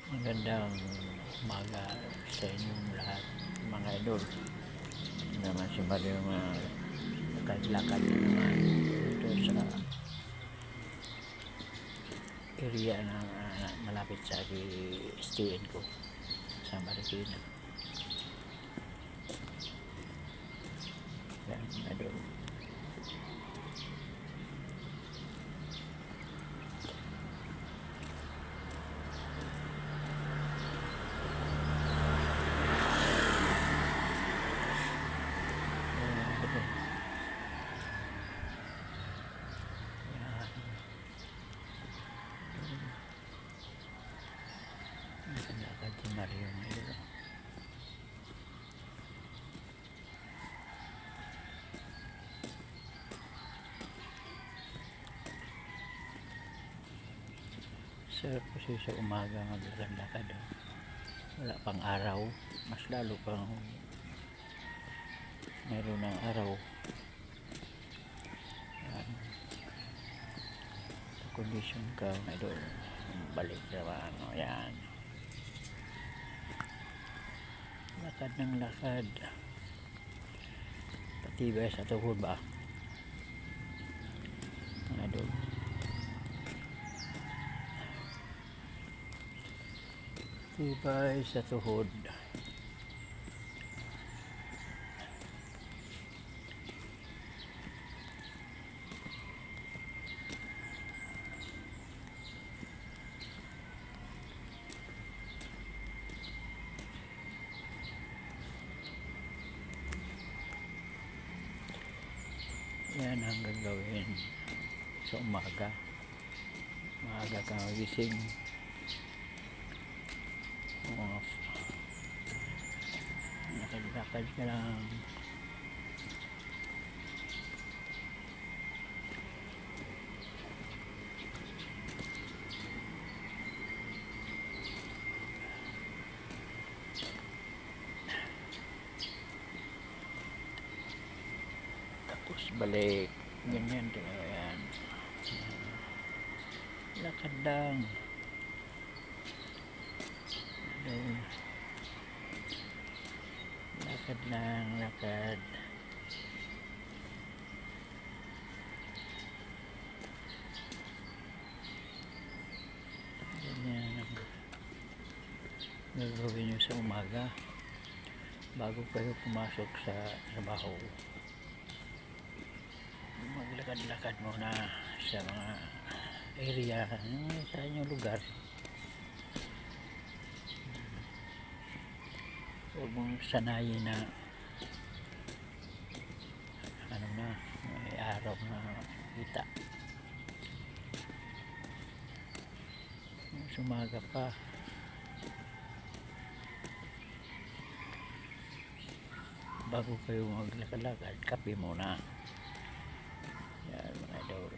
Magandang umaga sa inyong lahat, mga idol. Naman si Mario, lakad-lakad na naman dito sa area na malapit sa STN ko sa Marikina. Yan, mga idol. Lakad si Mario, mga idol. Sarap kasi sa umaga maglakad-lakad. Wala pang araw, mas lalo pang mayroon ng araw. Yan, condition ka, mga idol. Balik sa yan, lakad ng lakad, patibay sa tuhod ba, mga idol. Tibay sa tuhod. Yan ang gagawin sa umaga. Maaga ka magising, lakad-lakad ka lang. Tapos balik, ganyan talaga yan. Lakad lang. Lakad lang, lakad. Ganyan ang gagawin nyo sa umaga bago kayo pumasok sa trabaho. Maglakad-lakad muna sa mga area sa inyong lugar. Huwag mong sanayin na may araw na kita. Sumaga pa, bago kayo maglakad-lakad, kape muna. Yan, mga idol.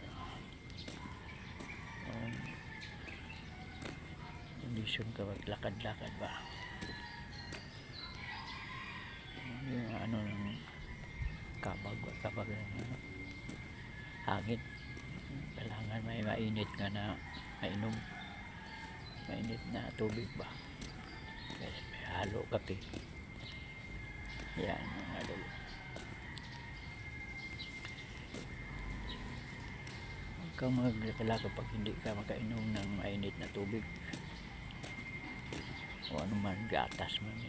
Kondisyon ka maglakad-lakad ba, yung ng kabag ng hangin. Kailangan may mainit nga na mainom, mainit na tubig ba, may halo kape. Yan, mga idol. Huwag kang maglakad kapag hindi ka makainom ng mainit na tubig o anuman, gatas man,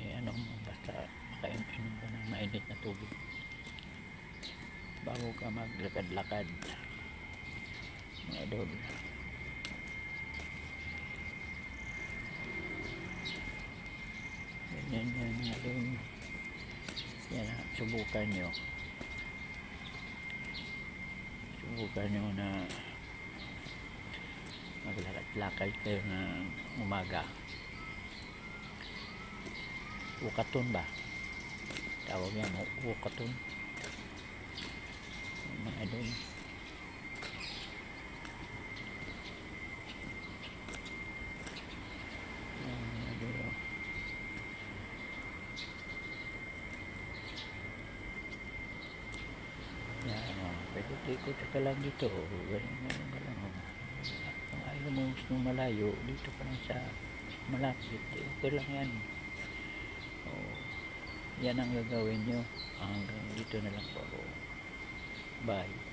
basta makainom ka ng mainit na tubig bago ka maglakad-lakad, mga idol. Ganyan yan, mga idol. Yan, subukan nyo na maglakad-lakad kayo ng umaga. Ukaton ba tawag yan, ukaton, mga idol. Ikot ka lang dito, ganyan ka lang. Kung ayaw mo gusto malayo, dito ka lang sa malapit, okay lang yan. Oo, yan ang gagawin nyo hanggang dito na lang po ako. Bye.